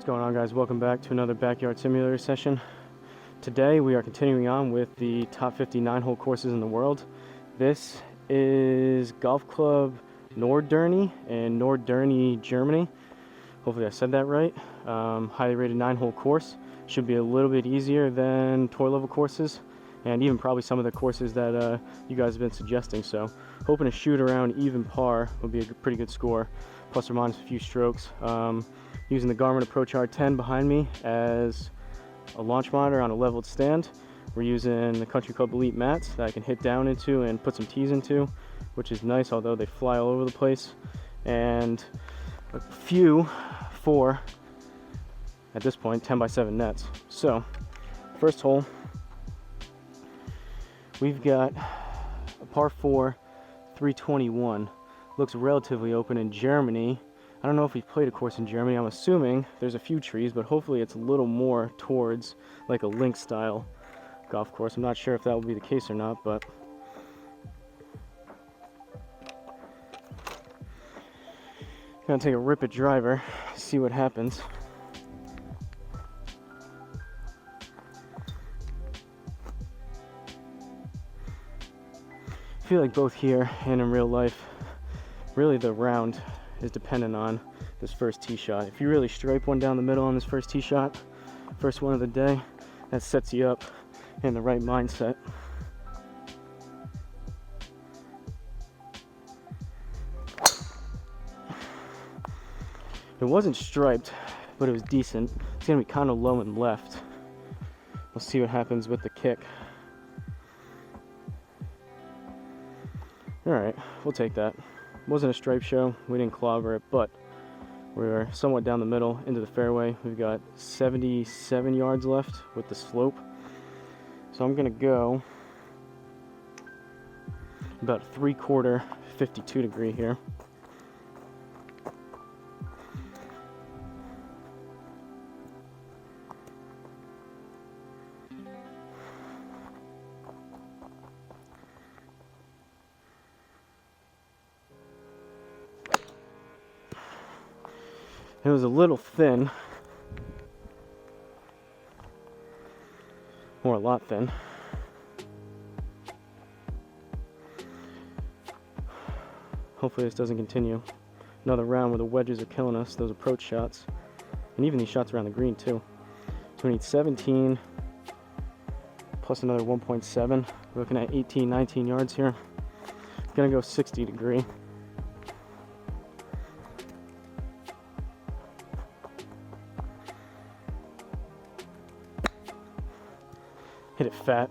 What's going on, guys? Welcome back to another backyard simulator session. Today we are continuing on with the top 50 9-hole courses in the world. This is Golf Club Norderney in Norderney, Germany. Hopefully I said that right. Highly rated 9-hole course. Should be a little bit easier than tour level courses, and even probably some of the courses that you guys have been suggesting. So hoping to shoot around even par would be a pretty good score, plus or minus a few strokes. Using the Garmin Approach R10 behind me as a launch monitor on a leveled stand. We're using the Country Club Elite mats that I can hit down into and put some tees into, which is nice, although they fly all over the place. And a few 4, at this point, 10x7 nets. So, first hole, we've got a par 4, 321. Looks relatively open in Germany. I don't know if we've played a course in Germany. I'm assuming there's a few trees, but hopefully it's a little more towards like a link style golf course. I'm not sure if that will be the case or not, but gonna take a rip at driver, see what happens. I feel like both here and in real life, really the round is dependent on this first tee shot. If you really stripe one down the middle on this first tee shot, first one of the day, that sets you up in the right mindset. It wasn't striped, but it was decent. It's gonna be kind of low and left. We'll see what happens with the kick. All right, we'll take that. Wasn't a stripe show, we didn't clobber it, but we were somewhat down the middle into the fairway. We've got 77 yards left with the slope. So I'm gonna go about 3/4 52 degree here. It was a little thin, or a lot thin. Hopefully this doesn't continue. Another round where the wedges are killing us, those approach shots, and even these shots around the green too. So we need 17 plus another 1.7. We're looking at 18, 19 yards here. Gonna go 60 degree. Hit it fat.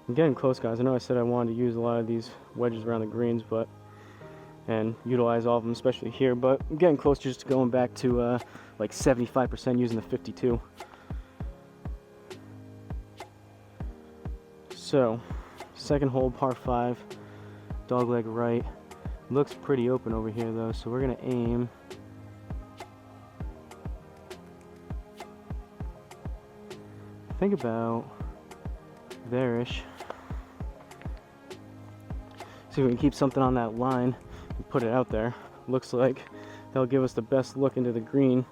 I'm getting close, guys. I know I said I wanted to use a lot of these wedges around the greens, and utilize all of them, especially here, but I'm getting close just to going back to like 75% using the 52. So, second hole, par 5. Dogleg right. Looks pretty open over here though, so we're gonna aim think about there-ish. See if we can keep something on that line and put it out there. Looks like that'll give us the best look into the green,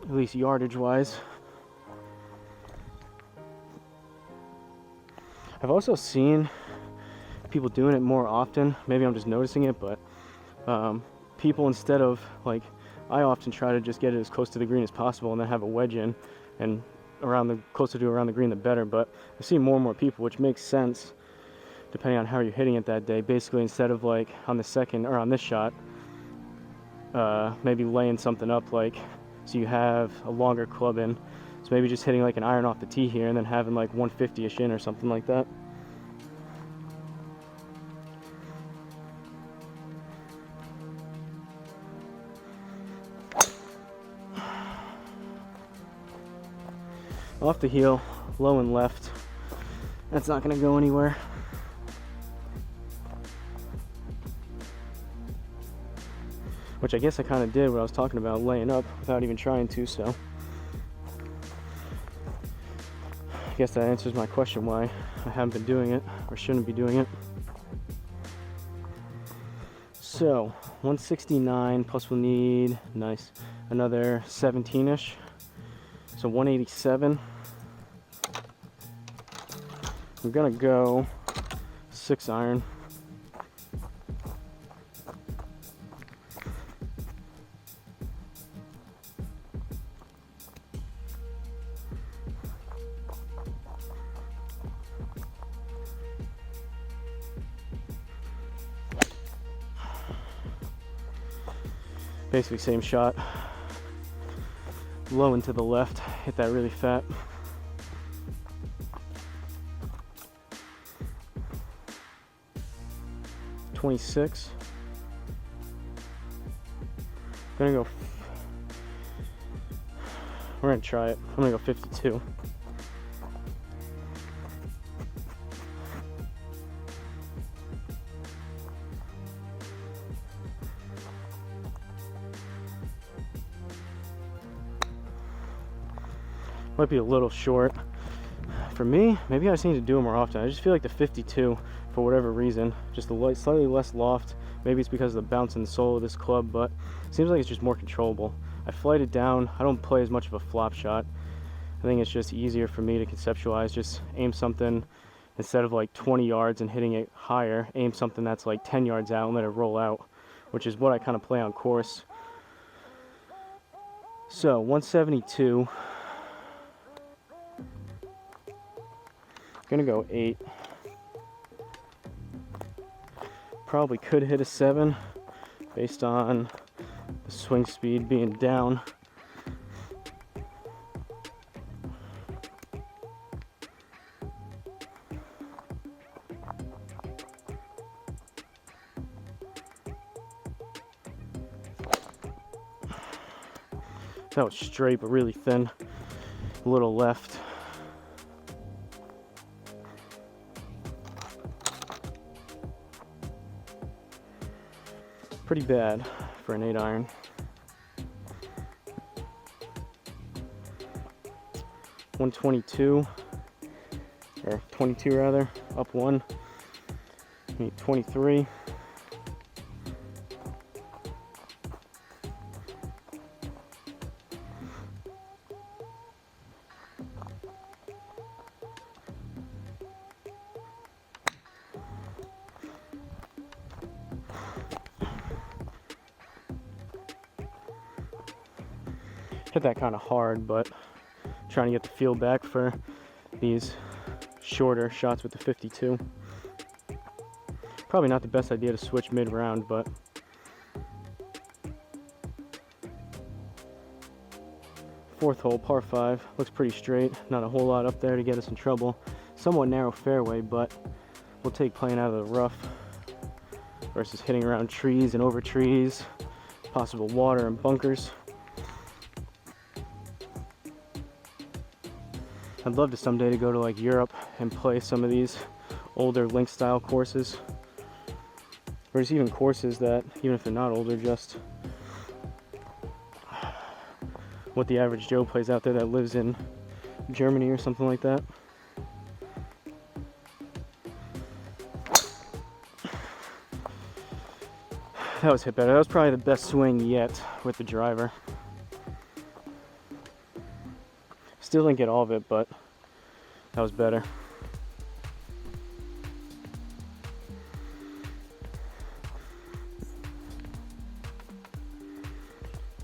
at least yardage wise. I've also seen people doing it more often. Maybe I'm just noticing it, but people, instead of, like, I often try to just get it as close to the green as possible and then have a wedge in, and closer to around the green the better. But I see more and more people, which makes sense depending on how you're hitting it that day. Basically, instead of like on the second or on this shot, maybe laying something up, like, so you have a longer club in, so maybe just hitting like an iron off the tee here and then having like 150-ish in or something like that. Off the heel, low and left. That's not going to go anywhere. Which I guess I kind of did what I was talking about, laying up without even trying to, so guess that answers my question why I haven't been doing it, or shouldn't be doing it. So 169 plus we'll need, nice, another 17-ish, so 187. I'm gonna go 6 iron. Basically same shot, low and to the left, hit that really fat. .26. We're gonna try it. I'm gonna go 52. Might be a little short. For me, maybe I just need to do it more often. I just feel like the 52, for whatever reason, just a slightly less loft. Maybe it's because of the bounce in the sole of this club, but it seems like it's just more controllable. I flight it down. I don't play as much of a flop shot. I think it's just easier for me to conceptualize. Just aim something, instead of like 20 yards and hitting it higher, aim something that's like 10 yards out and let it roll out, which is what I kind of play on course. So 172. Gonna go 8. Probably could hit a 7 based on the swing speed being down. That was straight but really thin, a little left. Pretty bad for an 8 iron. .122, or 22 rather, up 1. Need 23. Hit that kind of hard, but trying to get the feel back for these shorter shots with the 52. Probably not the best idea to switch mid-round, but fourth hole, par 5, looks pretty straight. Not a whole lot up there to get us in trouble. Somewhat narrow fairway, but we'll take playing out of the rough versus hitting around trees and over trees, possible water and bunkers. I'd love to someday to go to like Europe and play some of these older link style courses, or just even courses that, even if they're not older, just what the average Joe plays out there that lives in Germany or something like that. That was hit better. That was probably the best swing yet with the driver. Still didn't get all of it, but that was better.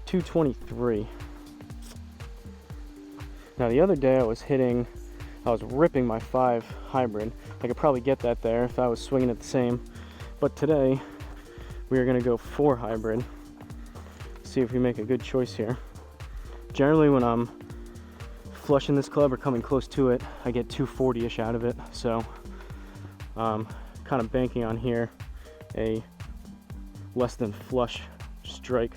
.223. Now the other day I was ripping my 5 hybrid. I could probably get that there if I was swinging it the same. But today we are going to go 4 hybrid. See if we make a good choice here. Generally when I'm flushing this club or coming close to it, I get 240-ish out of it. So kind of banking on here a less than flush strike.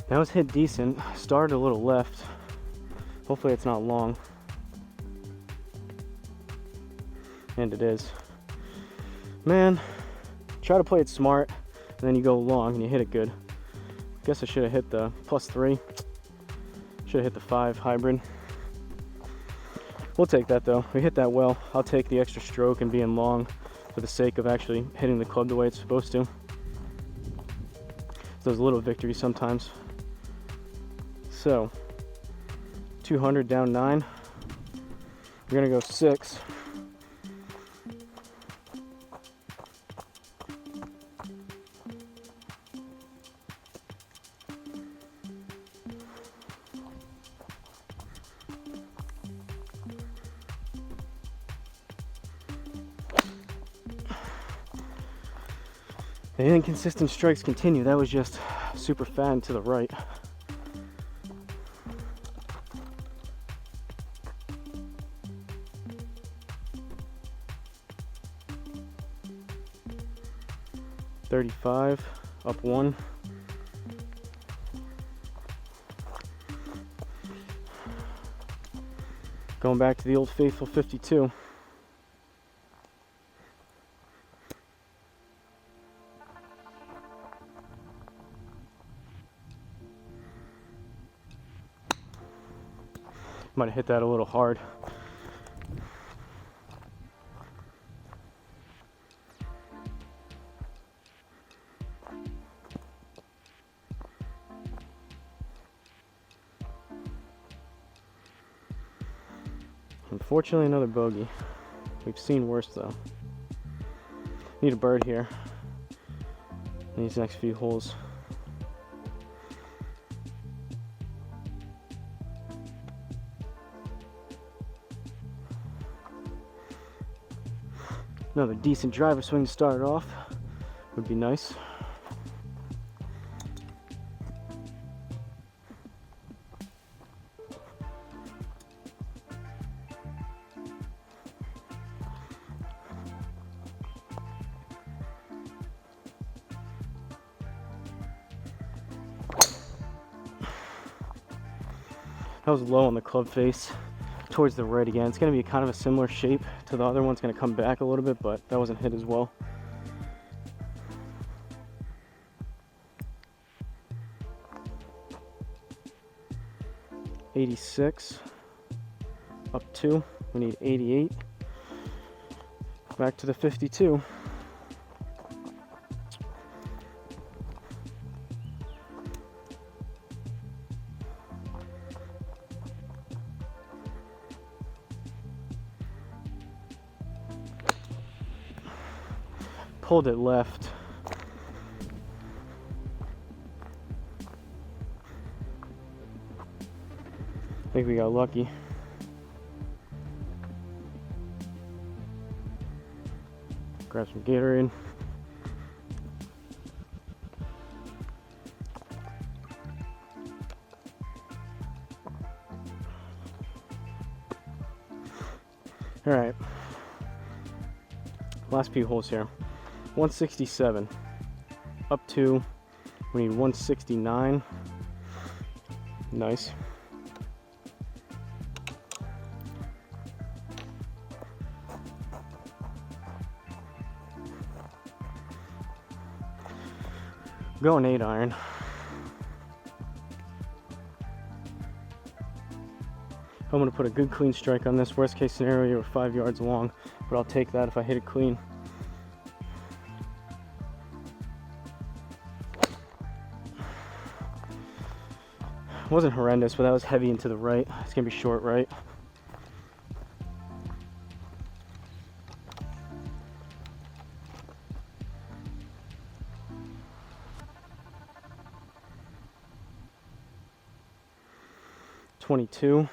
That was hit decent. Started a little left. Hopefully it's not long. And it is. Man, try to play it smart. and then you go long and you hit it good. Guess I should have hit the +3. Should have hit the 5 hybrid. We'll take that though. We hit that well. I'll take the extra stroke and being long for the sake of actually hitting the club the way it's supposed to. Those little victories sometimes. So 200 down 9. We're gonna go 6. The inconsistent strikes continue. That was just super fan to the right. .35, up 1. Going back to the old faithful 52. Might have hit that a little hard. Unfortunately, another bogey. We've seen worse though. Need a bird here in these next few holes. Another decent driver swing to start it off would be nice. That was low on the club face towards the right again. It's going to be kind of a similar shape to the other one. It's going to come back a little bit, but that wasn't hit as well. .86, up 2. We need 88. Back to the 52. Pulled it left. I think we got lucky. Grab some Gatorade. All right. Last few holes here. 167, up 2. We need 169. Nice. Going 8 iron. I'm gonna put a good clean strike on this. Worst case scenario, you're 5 yards long, but I'll take that if I hit it clean. Wasn't horrendous, but that was heavy into the right. It's gonna be short right. .22.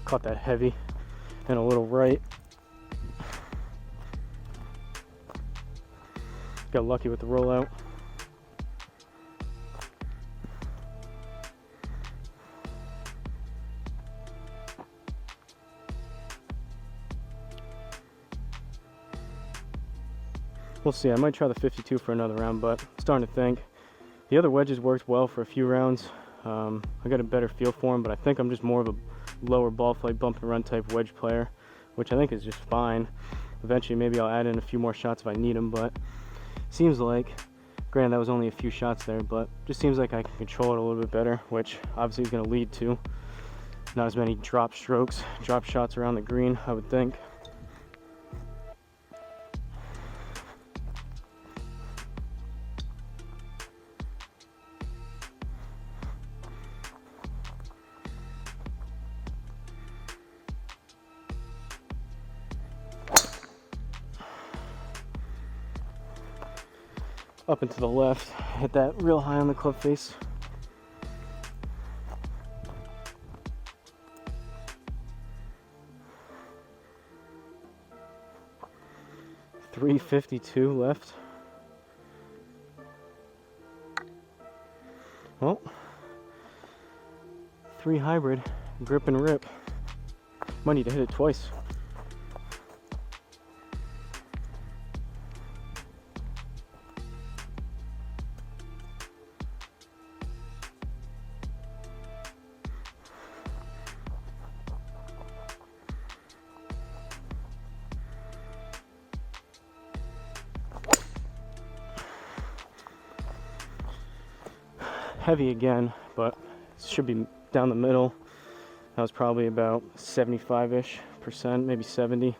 Caught that heavy and a little right. Got lucky with the rollout. We'll see. I might try the 52 for another round, but I'm starting to think. The other wedges worked well for a few rounds. I got a better feel for them, but I think I'm just more of a lower ball flight bump and run type wedge player, which I think is just fine. Eventually maybe I'll add in a few more shots if I need them, but seems like, granted that was only a few shots there, but just seems like I can control it a little bit better, which obviously is going to lead to not as many drop shots around the green, I would think. Up and to the left, hit that real high on the club face. .352 left. Well, 3 hybrid, grip and rip. Might need to hit it twice. Heavy again, but it should be down the middle. That was probably about 75-ish%, maybe 70.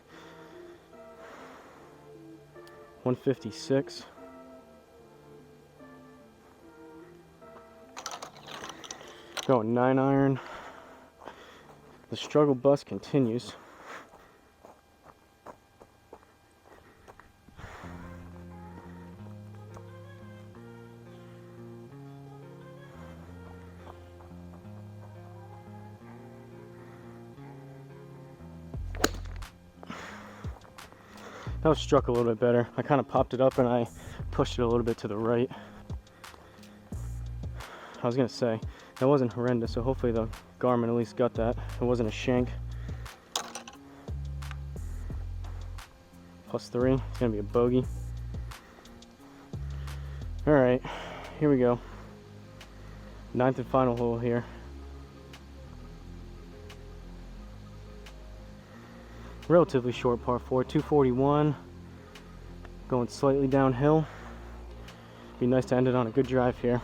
156. Going 9-iron. The struggle bus continues. That was struck a little bit better. I kind of popped it up and I pushed it a little bit to the right. I was gonna say, that wasn't horrendous, so hopefully the Garmin at least got that. It wasn't a shank. +3, it's gonna be a bogey. All right, here we go. 9th and final hole here. Relatively short par 4, 241. Going slightly downhill. Be nice to end it on a good drive here.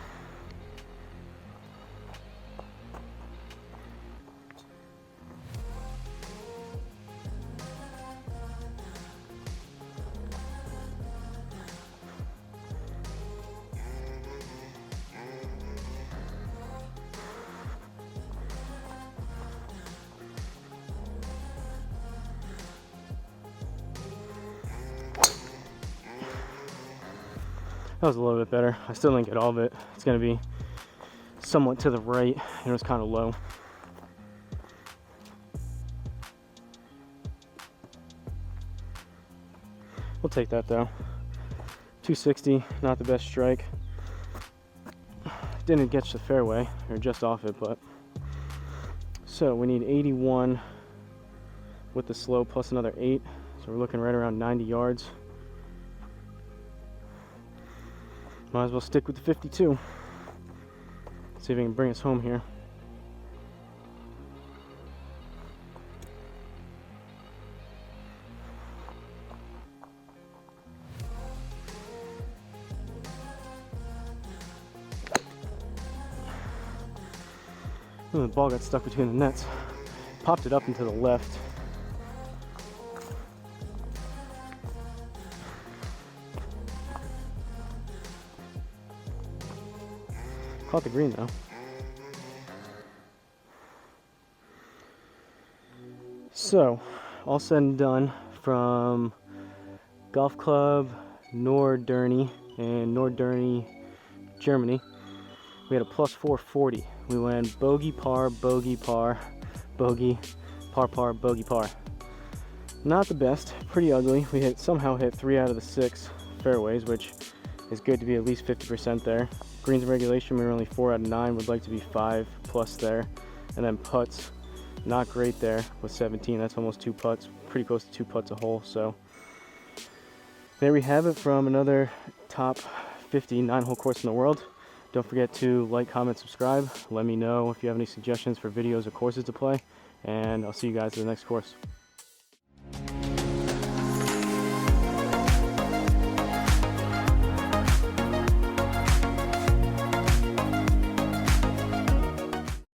That was a little bit better. I still didn't get all of it. It's going to be somewhat to the right, and it was kind of low. We'll take that though. 260, not the best strike. Didn't get to the fairway, or just off it, but. So we need 81 with the slow plus another 8. So we're looking right around 90 yards. Might as well stick with the 52. See if we can bring us home here. Ooh, the ball got stuck between the nets. Popped it up into the left. Caught the green though. So, all said and done, from Golf Club Norderney in Norderney, Germany, we had a +440. We went bogey, par, bogey, par, bogey, par, par, bogey, par. Not the best, pretty ugly. We somehow hit 3 out of the 6 fairways, which is good to be at least 50% there. Greens in regulation, we were only 4 out of 9, would like to be 5+ there. And then putts, not great there with 17, that's almost 2 putts, pretty close to 2 putts a hole. So there we have it from another top 50 9-hole course in the world. Don't forget to like, comment, subscribe. Let me know if you have any suggestions for videos or courses to play, and I'll see you guys at the next course.